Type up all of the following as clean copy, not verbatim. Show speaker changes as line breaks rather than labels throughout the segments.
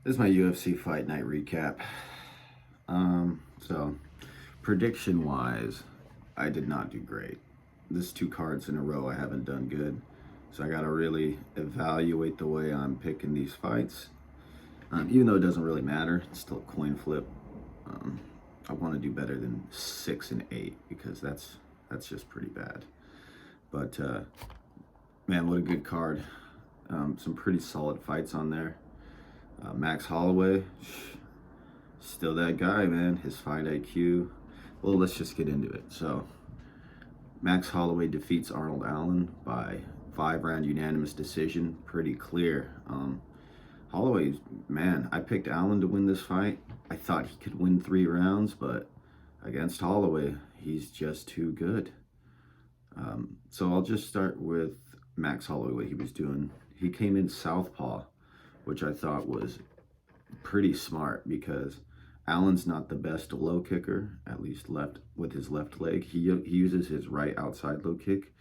This is my UFC fight night recap. So prediction wise, I did not do great. This 2 cards in a row, I haven't done good. So I got to really evaluate the way I'm picking these fights. Even though it doesn't really matter, it's still a coin flip. Um, I want to do better than 6 and 8 because that's just pretty bad. But man, what a good card! Some pretty solid fights on there. Max Holloway, still that guy, man. His fight IQ. Well, let's just get into it. So, Max Holloway defeats Arnold Allen by 5-round unanimous decision. Pretty clear. Holloway, man, I picked Allen to win this fight. I thought he could win 3 rounds, but against Holloway, he's just too good. So I'll just start with Max Holloway, what he was doing. He came in southpaw, which I thought was pretty smart because Allen's not the best low kicker, at least left with his left leg. He uses his right outside low kick,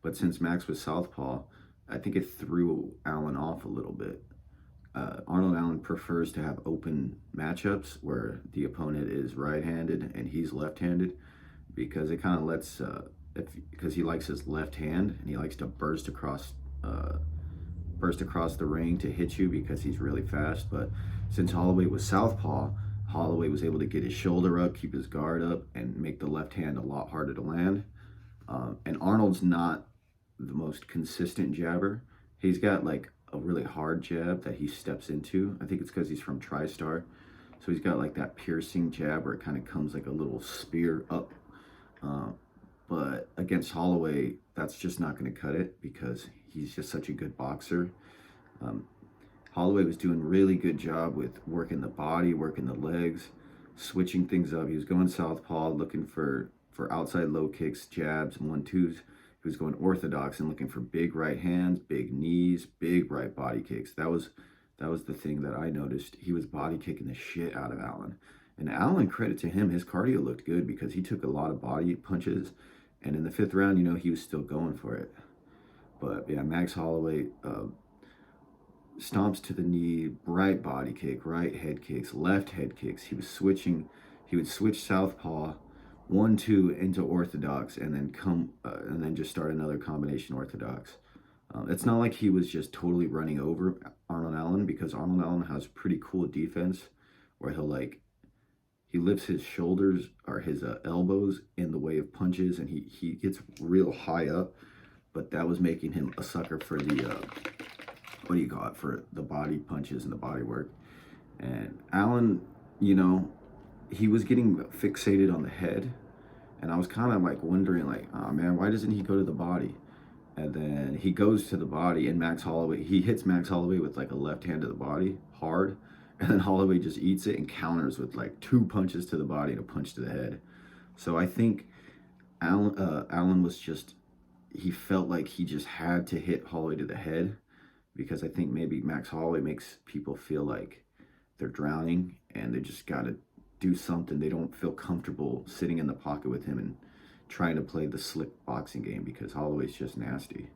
but since Max was southpaw, I think it threw Allen off a little bit. Arnold Allen prefers to have open matchups where the opponent is right-handed and he's left-handed because it kind of lets because he likes his left hand and he likes to burst across the ring to hit you because he's really fast. But since Holloway was southpaw, Holloway was able to get his shoulder up, keep his guard up, and make the left hand a lot harder to land. And Arnold's not the most consistent jabber. He's got like a really hard jab that he steps into. I think it's because he's from TriStar. So he's got like that piercing jab where it kind of comes like a little spear up. But against Holloway, that's just not going to cut it because he's just such a good boxer. Holloway was doing a really good job with working the body, working the legs, switching things up. He was going southpaw, looking for outside low kicks, jabs, 1-2s. He was going orthodox and looking for big right hands, big knees, big right body kicks. That was the thing that I noticed. He was body kicking the shit out of Allen. And Allen, credit to him, his cardio looked good because he took a lot of body punches. And in the 5th round, he was still going for it. But yeah, Max Holloway stomps to the knee, right body kick, right head kicks, left head kicks. He would switch southpaw, 1-2 into orthodox, and then just start another combination orthodox. It's not like he was just totally running over Arnold Allen because Arnold Allen has pretty cool defense where he lifts his shoulders or his elbows in the way of punches, and he gets real high up. But that was making him a sucker for the for the body punches and the body work. And Allen, he was getting fixated on the head, and I was kind of like wondering, like, oh man, why doesn't he go to the body? And then he goes to the body, and he hits Max Holloway with like a left hand to the body hard, and then Holloway just eats it and counters with like 2 punches to the body and a punch to the head. So I think Allen was just, he felt like he just had to hit Holloway to the head because I think maybe Max Holloway makes people feel like they're drowning and they just got to do something. They don't feel comfortable sitting in the pocket with him and trying to play the slick boxing game because Holloway's just nasty.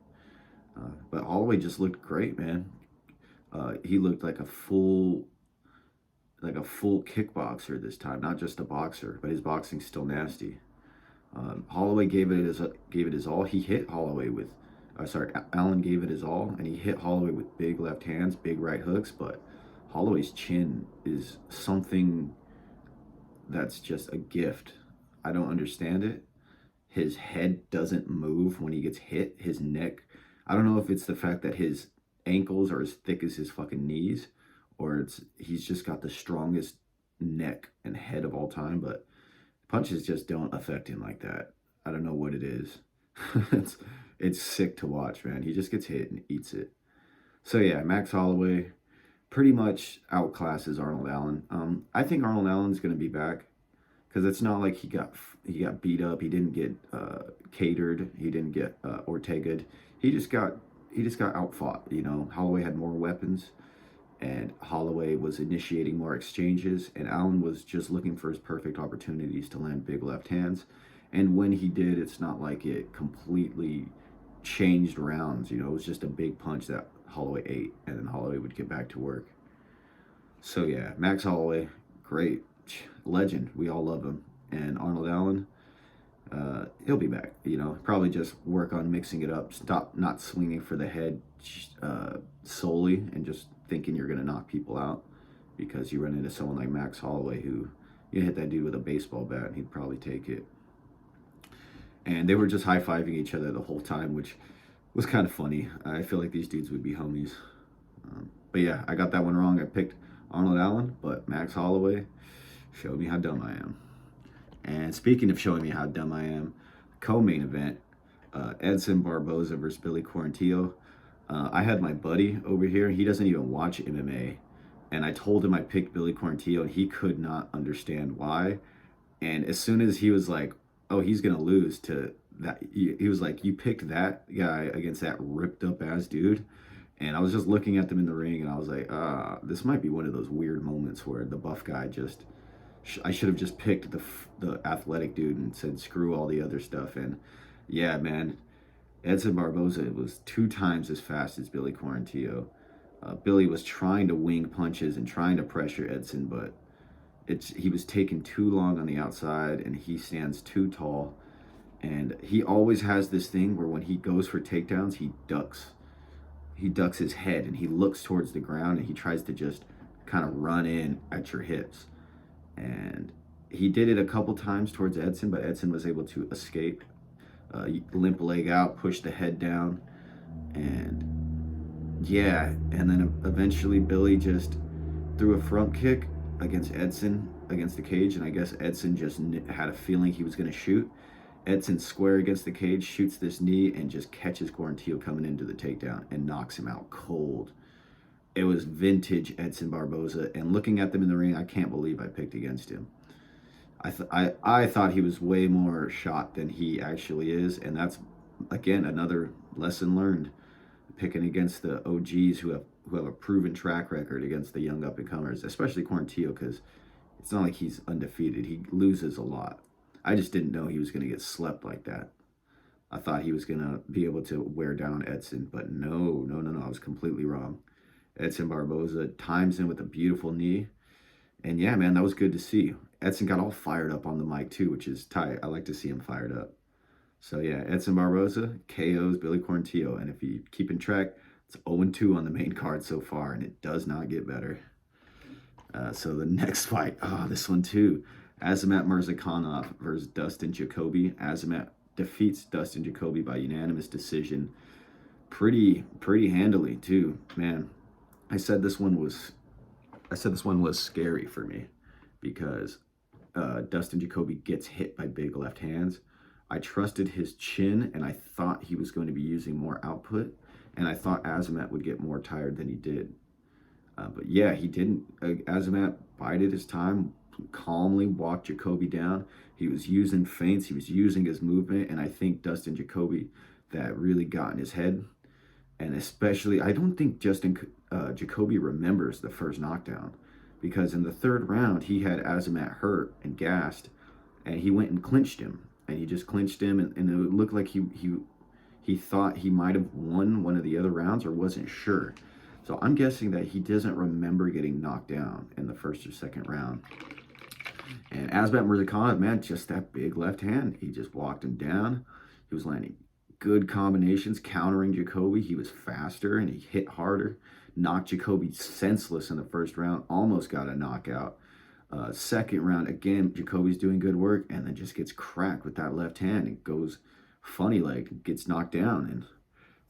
But Holloway just looked great, man. He looked like a full kickboxer this time, not just a boxer, but his boxing's still nasty. Holloway gave it his all. He hit Holloway with, Allen gave it his all, and he hit Holloway with big left hands, big right hooks. But Holloway's chin is something that's just a gift. I don't understand it. His head doesn't move when he gets hit. His neck, I don't know if it's the fact that his ankles are as thick as his fucking knees, or he's just got the strongest neck and head of all time, but punches just don't affect him like that. I don't know what it is. it's sick to watch, man. He just gets hit and eats it. So yeah, Max Holloway pretty much outclasses Arnold Allen. I think Arnold Allen's going to be back because it's not like he got beat up. He didn't get catered. He didn't get Ortega'd. He just got outfought. Holloway had more weapons, and Holloway was initiating more exchanges, and Allen was just looking for his perfect opportunities to land big left hands. And when he did, it's not like it completely changed rounds. It was just a big punch that Holloway ate, and then Holloway would get back to work. So yeah, Max Holloway, great legend. We all love him. And Arnold Allen, he'll be back. Probably just work on mixing it up. Stop not swinging for the head solely and just thinking you're gonna knock people out, because you run into someone like Max Holloway who you hit that dude with a baseball bat and he'd probably take it. And they were just high-fiving each other the whole time, which was kind of funny. I feel like these dudes would be homies. But yeah, I got that one wrong. I picked Arnold Allen, but Max Holloway showed me how dumb I am. And speaking of showing me how dumb I am, co-main event, Edson Barboza versus Billy Quarantillo. I had my buddy over here. He doesn't even watch MMA. And I told him I picked Billy Quarantillo, and he could not understand why. And as soon as he was like, oh, he's going to lose to that, he was like, you picked that guy against that ripped up ass dude. And I was just looking at them in the ring, and I was like, this might be one of those weird moments where the buff guy I should have just picked the athletic dude and said, screw all the other stuff. And yeah, man, Edson Barboza was 2 times as fast as Billy Quarantillo. Billy was trying to wing punches and trying to pressure Edson, but he was taking too long on the outside, and he stands too tall. And he always has this thing where when he goes for takedowns, he ducks. He ducks his head and he looks towards the ground, and he tries to just kind of run in at your hips. And he did it a couple times towards Edson, but Edson was able to escape, limp leg out, push the head down, and yeah, and then eventually Billy just threw a front kick against Edson against the cage, and I guess Edson just had a feeling he was going to shoot. Edson square against the cage, shoots this knee, and just catches Quarantillo coming into the takedown and knocks him out cold. It was vintage Edson Barboza, and looking at them in the ring, I can't believe I picked against him. I thought he was way more shot than he actually is, and that's, again, another lesson learned. Picking against the OGs who have a proven track record against the young up-and-comers, especially Quarantillo, because it's not like he's undefeated. He loses a lot. I just didn't know he was going to get slept like that. I thought he was going to be able to wear down Edson, but no, I was completely wrong. Edson Barboza times him with a beautiful knee. And yeah, man, that was good to see. Edson got all fired up on the mic too, which is tight. I like to see him fired up. So yeah, Edson Barboza KOs Billy Quarantillo. And if you keep in track, it's 0-2 on the main card so far, and it does not get better. So the next fight, this one too. Azamat Murzakanov versus Dustin Jacoby. Azamat defeats Dustin Jacoby by unanimous decision. Pretty handily too, man. I said this one was scary for me because Dustin Jacoby gets hit by big left hands. I trusted his chin, and I thought he was going to be using more output, and I thought Azamat would get more tired than he did. But yeah, he didn't. Azamat bided his time, calmly walked Jacoby down. He was using feints, he was using his movement, and I think Dustin Jacoby, that really got in his head. And especially, I don't think Jacoby remembers the first knockdown, because in the 3rd round, he had Azamat hurt and gassed, and he went and clinched him. And he just clinched him, and it looked like he thought he might have won one of the other rounds or wasn't sure. So I'm guessing that he doesn't remember getting knocked down in the 1st or 2nd round. And Azamat Murzakanov, man, just that big left hand. He just walked him down. He was landing good combinations, countering Jacoby. He was faster and he hit harder. Knocked Jacoby senseless in the 1st round. Almost got a knockout. 2nd round, again, Jacoby's doing good work, and then just gets cracked with that left hand. It goes funny, like gets knocked down. And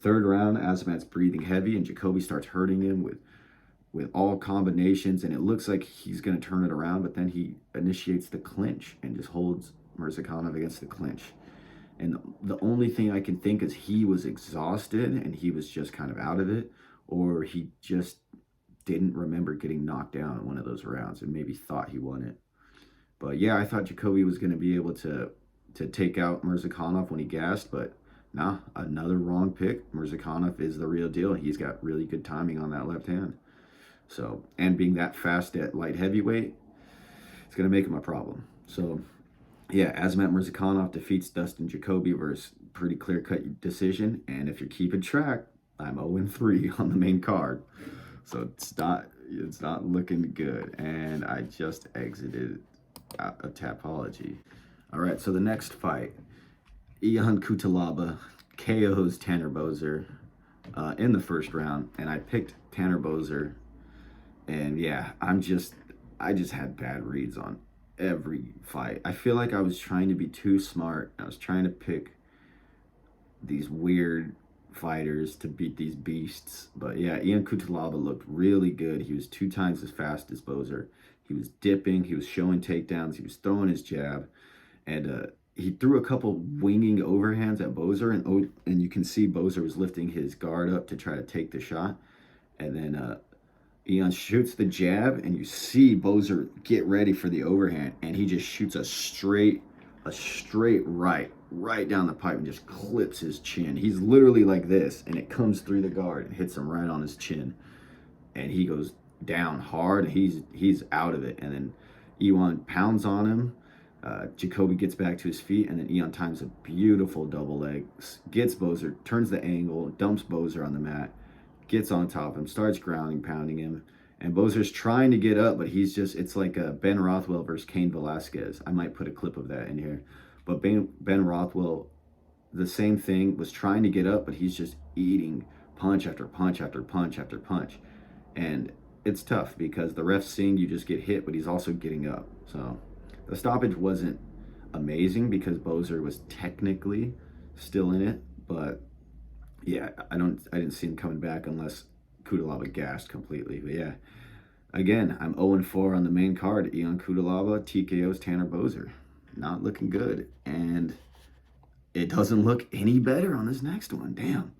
3rd round, Azamat's breathing heavy, and Jacoby starts hurting him with all combinations, and it looks like he's going to turn it around, but then he initiates the clinch and just holds Murzakanov against the clinch. And the only thing I can think is he was exhausted and he was just kind of out of it, or he just didn't remember getting knocked down in one of those rounds and maybe thought he won it. But yeah, I thought Jacoby was going to be able to take out Murzakanov when he gassed, but nah, another wrong pick. Murzakanov is the real deal. He's got really good timing on that left hand. So, and being that fast at light heavyweight, it's going to make him a problem. So yeah, Azamat Murzakanov defeats Dustin Jacoby versus pretty clear-cut decision. And if you're keeping track, I'm 0-3 on the main card. So it's not, It's not looking good. And I just exited out of Tapology. All right, so the next fight, Ion Cutelaba KO's Tanner Boser in the first round, and I picked Tanner Boser. And yeah, I just had bad reads on every fight. I feel like I was trying to be too smart. I was trying to pick these weird fighters to beat these beasts. But yeah, Ion Cutelaba looked really good. He was 2 times as fast as Boser. He was dipping. He was showing takedowns. He was throwing his jab. And he threw a couple winging overhands at Boser. And you can see Boser was lifting his guard up to try to take the shot. And then Ion shoots the jab, and you see Boser get ready for the overhand, and he just shoots a straight right down the pipe and just clips his chin. He's literally like this, and it comes through the guard and hits him right on his chin, and he goes down hard. He's out of it, and then Ion pounds on him. Jacoby gets back to his feet, and then Ion times a beautiful double leg, gets Boser, turns the angle, dumps Boser on the mat, gets on top of him, starts grounding, pounding him. And Boser's trying to get up, but it's like a Ben Rothwell versus Cain Velasquez. I might put a clip of that in here. But Ben Rothwell, the same thing, was trying to get up, but he's just eating punch after punch after punch after punch. And it's tough because the ref's seeing you just get hit, but he's also getting up. So the stoppage wasn't amazing because Boser was technically still in it, but yeah, I didn't see him coming back unless Cutelaba gassed completely. But yeah, again, I'm 0-4 on the main card. Ion Cutelaba, TKO's Tanner Boser. Not looking good. And it doesn't look any better on this next one. Damn.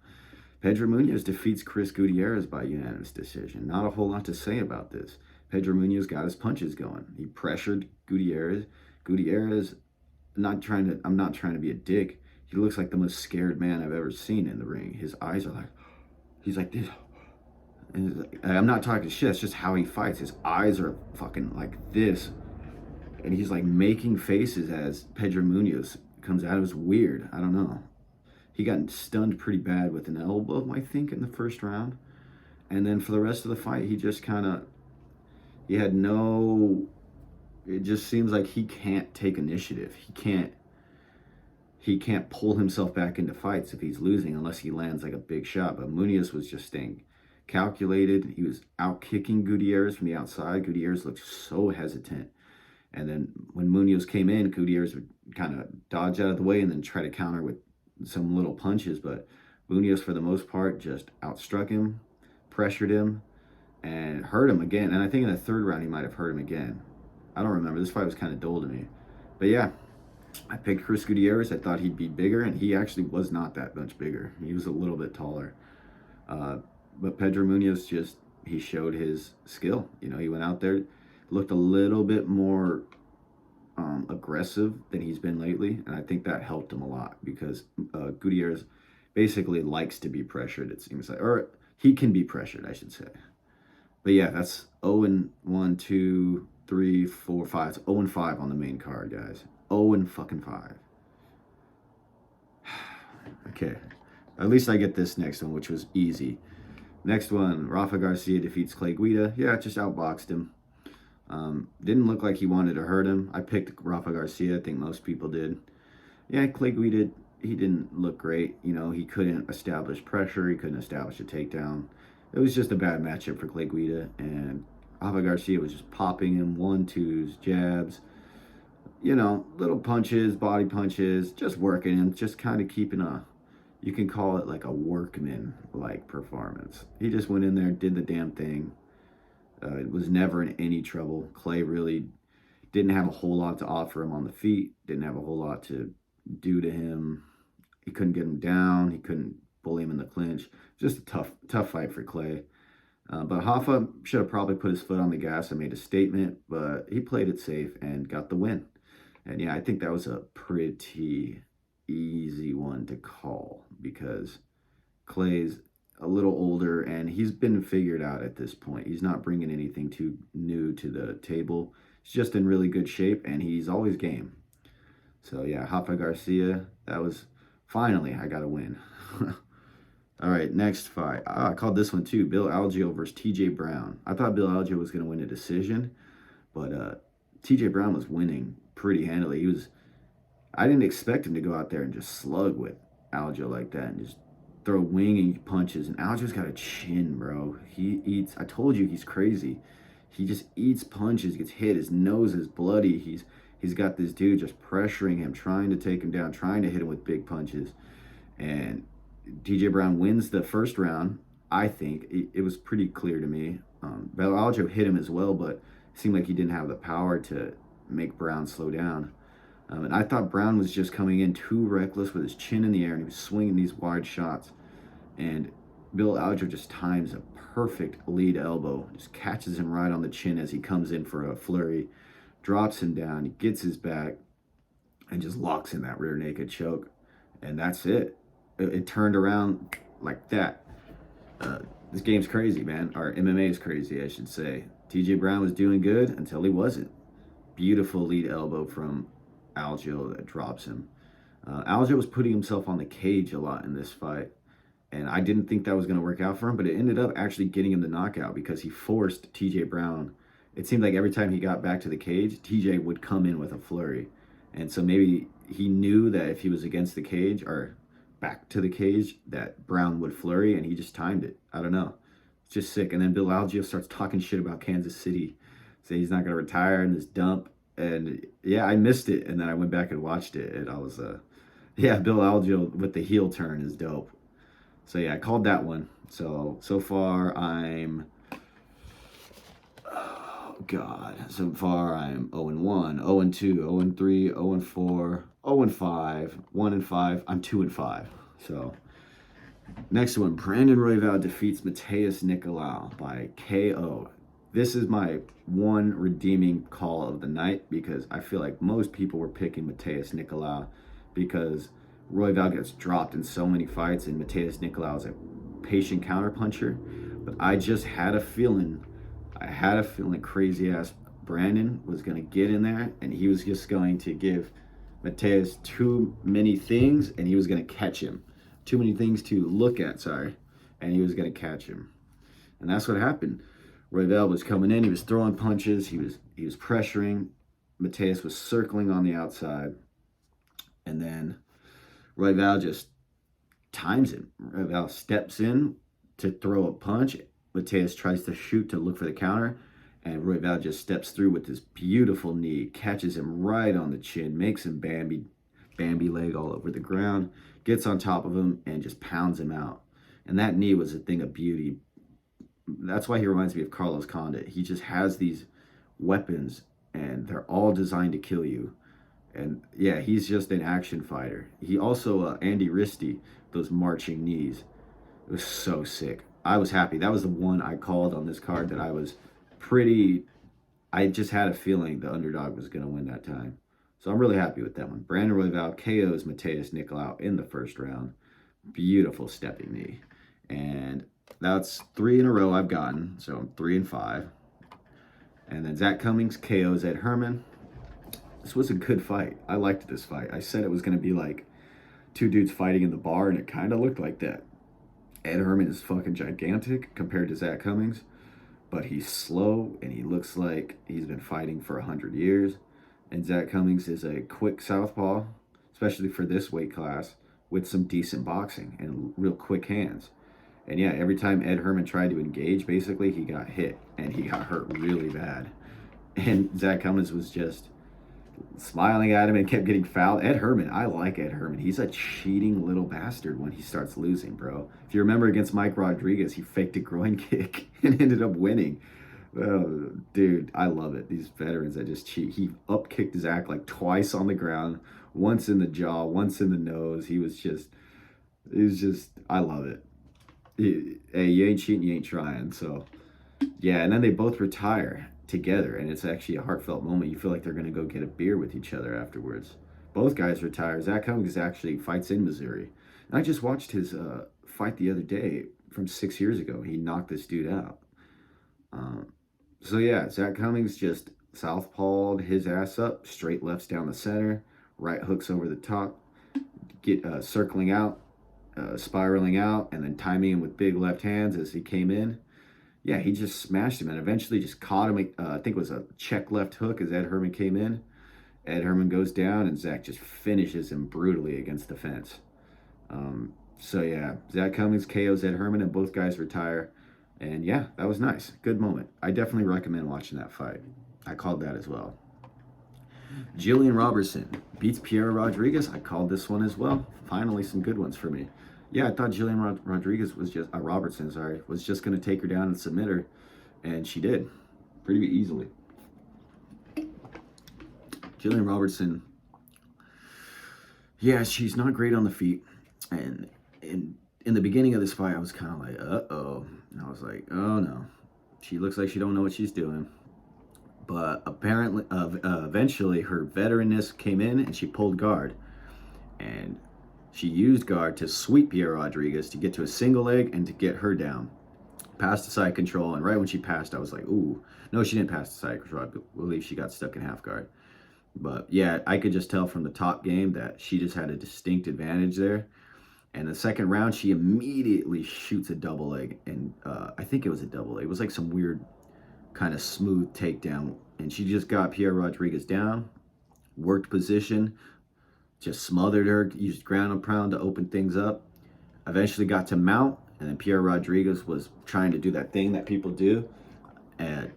Pedro Munoz defeats Chris Gutierrez by unanimous decision. Not a whole lot to say about this. Pedro Munoz got his punches going. He pressured Gutierrez. Gutierrez, I'm not trying to be a dick. He looks like the most scared man I've ever seen in the ring. His eyes are like, he's like this. And I'm not talking shit. It's just how he fights. His eyes are fucking like this. And he's like making faces as Pedro Munoz comes out. It was weird. I don't know. He got stunned pretty bad with an elbow, I think, in the first round. And then for the rest of the fight, he just it just seems like he can't take initiative. He can't pull himself back into fights if he's losing unless he lands like a big shot. But Munoz was just staying calculated. He was out kicking Gutierrez from the outside. Gutierrez looked so hesitant. And then when Munoz came in, Gutierrez would kind of dodge out of the way and then try to counter with some little punches. But Munoz, for the most part, just outstruck him, pressured him, and hurt him again. And I think in the third round, he might have hurt him again. I don't remember. This fight was kind of dull to me. But yeah, I picked Chris Gutierrez. I thought he'd be bigger, and he actually was not that much bigger. He was a little bit taller. But Pedro Munoz he showed his skill. You know, he went out there, looked a little bit more aggressive than he's been lately, and I think that helped him a lot because Gutierrez basically likes to be pressured, it seems like. Or he can be pressured, I should say. But yeah, that's 0-1, 2, 3, 4, 5. It's 0-5 on the main card, guys. 0-5. Okay. At least I get this next one, which was easy. Next one, Rafa Garcia defeats Clay Guida. Yeah, just outboxed him. Didn't look like he wanted to hurt him. I picked Rafa Garcia. I think most people did. Yeah, Clay Guida, he didn't look great. You know, he couldn't establish pressure. He couldn't establish a takedown. It was just a bad matchup for Clay Guida. And Rafa Garcia was just popping him 1-2s, jabs. You know, little punches, body punches, just working him, just kind of keeping you can call it like a workman-like performance. He just went in there, did the damn thing. It was never in any trouble. Clay really didn't have a whole lot to offer him on the feet, didn't have a whole lot to do to him. He couldn't get him down. He couldn't bully him in the clinch. Just a tough fight for Clay. But Hoffa should have probably put his foot on the gas and made a statement, but he played it safe and got the win. And yeah, I think that was a pretty easy one to call because Clay's a little older and he's been figured out at this point. He's not bringing anything too new to the table. He's just in really good shape and he's always game. So yeah, Rafa Garcia, that was finally I got a win. All right, next fight. I called this one too. Bill Algeo versus TJ Brown. I thought Bill Algeo was going to win a decision, but TJ Brown was winning pretty handily. I didn't expect him to go out there and just slug with Algeo like that and just throw winging punches. And Algeo's got a chin, bro. He eats. I told you he's crazy. He just eats punches, gets hit. His nose is bloody. He's got this dude just pressuring him, trying to take him down, trying to hit him with big punches. And TJ Brown wins the first round. I think it was pretty clear to me. Aljo hit him as well, but it seemed like he didn't have the power to make Brown slow down. And I thought Brown was just coming in too reckless with his chin in the air, and he was swinging these wide shots. And Bill Aljo just times a perfect lead elbow, just catches him right on the chin as he comes in for a flurry, drops him down, he gets his back, and just locks in that rear naked choke. And that's it. It turned around like that. This game's crazy, man. Or MMA is crazy, I should say. TJ Brown was doing good until he wasn't. Beautiful lead elbow from Aljo that drops him. Aljo was putting himself on the cage a lot in this fight. And I didn't think that was going to work out for him, but it ended up actually getting him the knockout because he forced TJ Brown. It seemed like every time he got back to the cage, TJ would come in with a flurry. And so maybe he knew that if he was against the cage or back to the cage, that Brown would flurry, and he just timed it. I don't know. It's just sick. And then Bill Algeo starts talking shit about Kansas City, saying he's not going to retire in this dump. And yeah, I missed it. And then I went back and watched it, and I was, yeah, Bill Algeo with the heel turn is dope. So yeah, I called that one. So far I'm, oh God, so far I'm 0-1, 0-2, 0-3, 0-4, 0-5, 1-5. I'm 2-5. So next one, Brandon Royval defeats Mateus Nicolau by KO. This is my one redeeming call of the night because I feel like most people were picking Mateus Nicolau because Royval gets dropped in so many fights, and Mateus Nicolau is a patient counterpuncher. But I just had a feeling, crazy ass Brandon was going to get in there, and he was just going to give Mateus too many things, and he was going to catch him. Too many things to look at, sorry, and he was going to catch him. And that's what happened. Royval was coming in, he was throwing punches, he was pressuring. Mateus was circling on the outside, and then Royval just times him. Royval steps in to throw a punch. Mateus tries to shoot to look for the counter, and Royval just steps through with this beautiful knee, catches him right on the chin, makes him Bambi leg all over the ground, gets on top of him, and just pounds him out. And that knee was a thing of beauty. That's why he reminds me of Carlos Condit. He just has these weapons, and they're all designed to kill you. And yeah, he's just an action fighter. He also, Andy Risty, those marching knees. It was so sick. I was happy. That was the one I called on this card that I just had a feeling the underdog was going to win that time. So I'm really happy with that one. Brandon Royval KOs Mateus Nicolau in the first round. Beautiful stepping knee. And that's 3 in a row I've gotten. So I'm 3-5. And then Zach Cummings KOs Ed Herman. This was a good fight. I liked this fight. I said it was going to be like two dudes fighting in the bar, and it kind of looked like that. Ed Herman is fucking gigantic compared to Zach Cummings, but he's slow, and he looks like he's been fighting for 100 years. And Zach Cummings is a quick southpaw, especially for this weight class, with some decent boxing and real quick hands. And yeah, every time Ed Herman tried to engage, basically, he got hit, and he got hurt really bad. And Zach Cummings was just smiling at him and kept getting fouled. Ed Herman, I like Ed Herman. He's a cheating little bastard when he starts losing, bro. If you remember against Mike Rodriguez, he faked a groin kick and ended up winning. Oh, dude, I love it. These veterans that just cheat. He up-kicked Zach like twice on the ground, once in the jaw, once in the nose. He was just, I love it. Hey, you ain't cheating, you ain't trying. So, yeah, and then they both retire together, and it's actually a heartfelt moment. You feel like they're going to go get a beer with each other afterwards. Both guys retire. Zach Cummings actually fights in Missouri. And I just watched his fight the other day from 6 years ago. He knocked this dude out. So yeah, Zach Cummings just southpawed his ass up, straight lefts down the center, right hooks over the top, get circling out, spiraling out and then timing him with big left hands as he came in. Yeah, he just smashed him and eventually just caught him. I think it was a check left hook as Ed Herman came in. Ed Herman goes down and Zach just finishes him brutally against the fence. So yeah, Zach Cummings KOs Ed Herman and both guys retire. And yeah, that was nice. Good moment. I definitely recommend watching that fight. I called that as well. Jillian Robertson beats Piera Rodriguez. I called this one as well. Finally, some good ones for me. Yeah, I thought Jillian Rodriguez was just Robertson, sorry, was just going to take her down and submit her, and she did pretty easily. Jillian Robertson, yeah, she's not great on the feet, and in the beginning of this fight, I was kind of like, uh-oh, and I was like, oh no, she looks like she don't know what she's doing. But apparently, eventually, her veteranness came in and she pulled guard. And she used guard to sweep Piera Rodriguez to get to a single leg and to get her down. Passed the side control, and right when she passed, I was like, ooh. No, she didn't pass the side control. I believe she got stuck in half guard. But yeah, I could just tell from the top game that she just had a distinct advantage there. And the second round, she immediately shoots a double leg. And I think it was a double leg. It was like some weird kind of smooth takedown, and she just got Piera Rodriguez down, worked position, just smothered her, used ground and pound to open things up, eventually got to mount, and then Piera Rodriguez was trying to do that thing that people do at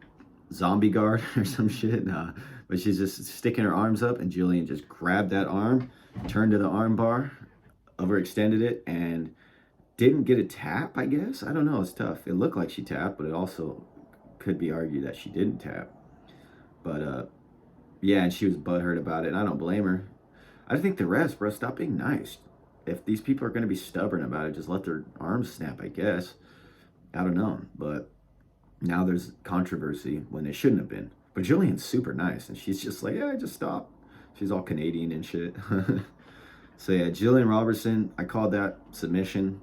zombie guard or some shit, but she's just sticking her arms up, and Jillian just grabbed that arm, turned to the arm bar, overextended it, and didn't get a tap, I guess. I don't know, it's tough. It looked like she tapped, but it also could be argued that she didn't tap. But yeah, and she was butthurt about it, and I don't blame her. I think the refs, bro, stop being nice. If these people are going to be stubborn about it, just let their arms snap, I guess. I don't know, but now there's controversy when they shouldn't have been. But Jillian's super nice, and she's just like, yeah, just stop. She's all Canadian and shit. So yeah, Jillian Robertson, I called that submission.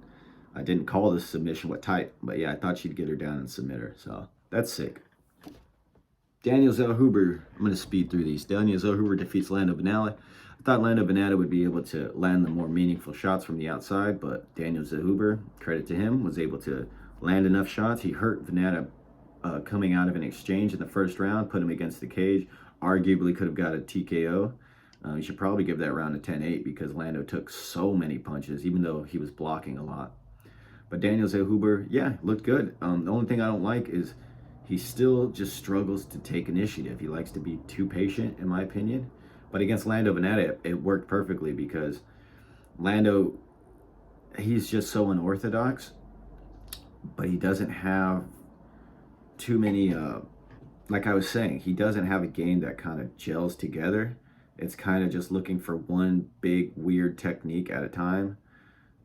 I didn't call this submission what type, but yeah, I thought she'd get her down and submit her, so that's sick. Daniel Zellhuber, I'm going to speed through these. Daniel Zellhuber defeats Lando Venata. I thought Lando Venata would be able to land the more meaningful shots from the outside, but Daniel Zellhuber, credit to him, was able to land enough shots. He hurt Venata coming out of an exchange in the first round, put him against the cage. Arguably could have got a TKO. You should probably give that round a 10-8 because Lando took so many punches, even though he was blocking a lot. But Daniel Zellhuber, yeah, looked good. The only thing I don't like is he still just struggles to take initiative. He likes to be too patient, in my opinion. But against Lando Venata, it worked perfectly because Lando, he's just so unorthodox, but he doesn't have too many, like I was saying, he doesn't have a game that kind of gels together. It's kind of just looking for one big weird technique at a time.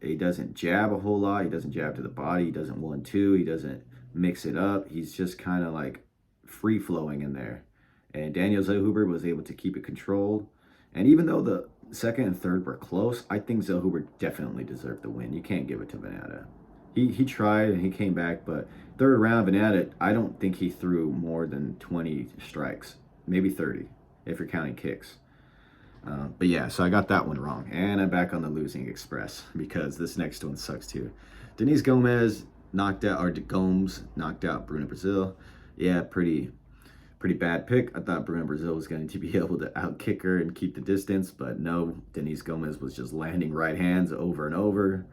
He doesn't jab a whole lot. He doesn't jab to the body. He doesn't 1-2. He doesn't mix it up. He's just kind of like free-flowing in there. And Daniel Zellhuber was able to keep it controlled. And even though the second and third were close, I think Zellhuber definitely deserved the win. You can't give it to Venata. He tried and he came back, but third round, Venata, I don't think he threw more than 20 strikes. Maybe 30, if you're counting kicks. But yeah, so I got that one wrong. And I'm back on the losing express because this next one sucks too. Denise Gomes knocked out Bruna Brazil. Yeah, pretty bad pick. I thought Bruna Brazil was going to be able to outkick her and keep the distance, but no, Denise Gomes was just landing right hands over and over.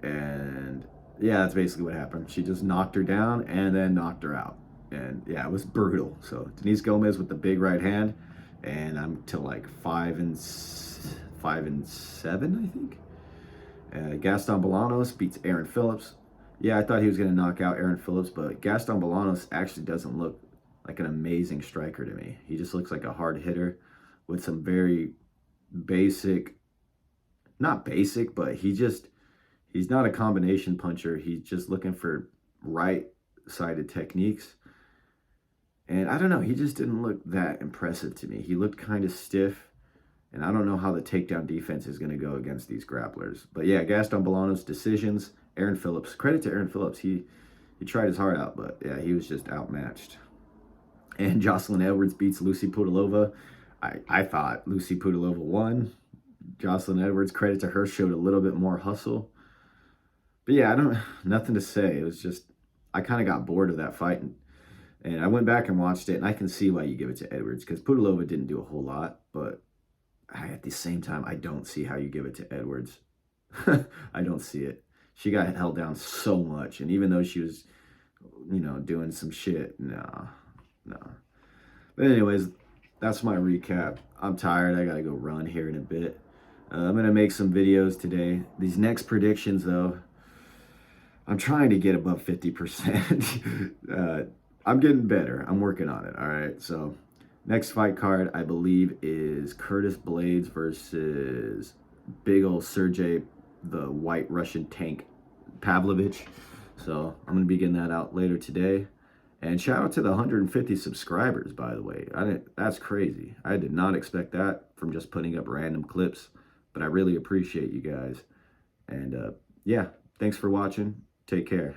And yeah, that's basically what happened. She just knocked her down and then knocked her out. And yeah, it was brutal. So Denise Gomes with the big right hand. And I'm to like 5-7, I think. Gaston Bolanos beats Aaron Phillips. Yeah, I thought he was going to knock out Aaron Phillips, but Gaston Bolanos actually doesn't look like an amazing striker to me. He just looks like a hard hitter with some very basic, not basic, but he's not a combination puncher. He's just looking for right-sided techniques. And I don't know, he just didn't look that impressive to me. He looked kind of stiff, and I don't know how the takedown defense is going to go against these grapplers. But yeah, Gaston Bolanos, decisions. Aaron Phillips, credit to Aaron Phillips. He tried his heart out, but yeah, he was just outmatched. And Jocelyn Edwards beats Lucy Pudilova. I thought Lucy Pudilova won. Jocelyn Edwards, credit to her, showed a little bit more hustle. But yeah, I don't, nothing to say. It was just, I kind of got bored of that fight. And I went back and watched it, and I can see why you give it to Edwards, because Pudilova didn't do a whole lot. But at the same time, I don't see how you give it to Edwards. I don't see it. She got held down so much. And even though she was, doing some shit, no. But anyways, that's my recap. I'm tired. I got to go run here in a bit. I'm going to make some videos today. These next predictions, though, I'm trying to get above 50%. I'm getting better. I'm working on it. All right. So next fight card, I believe, is Curtis Blades versus big old Sergey, the white Russian tank, Pavlovich. So I'm going to be getting that out later today. And shout out to the 150 subscribers, by the way. That's crazy. I did not expect that from just putting up random clips, but I really appreciate you guys. And yeah, thanks for watching. Take care.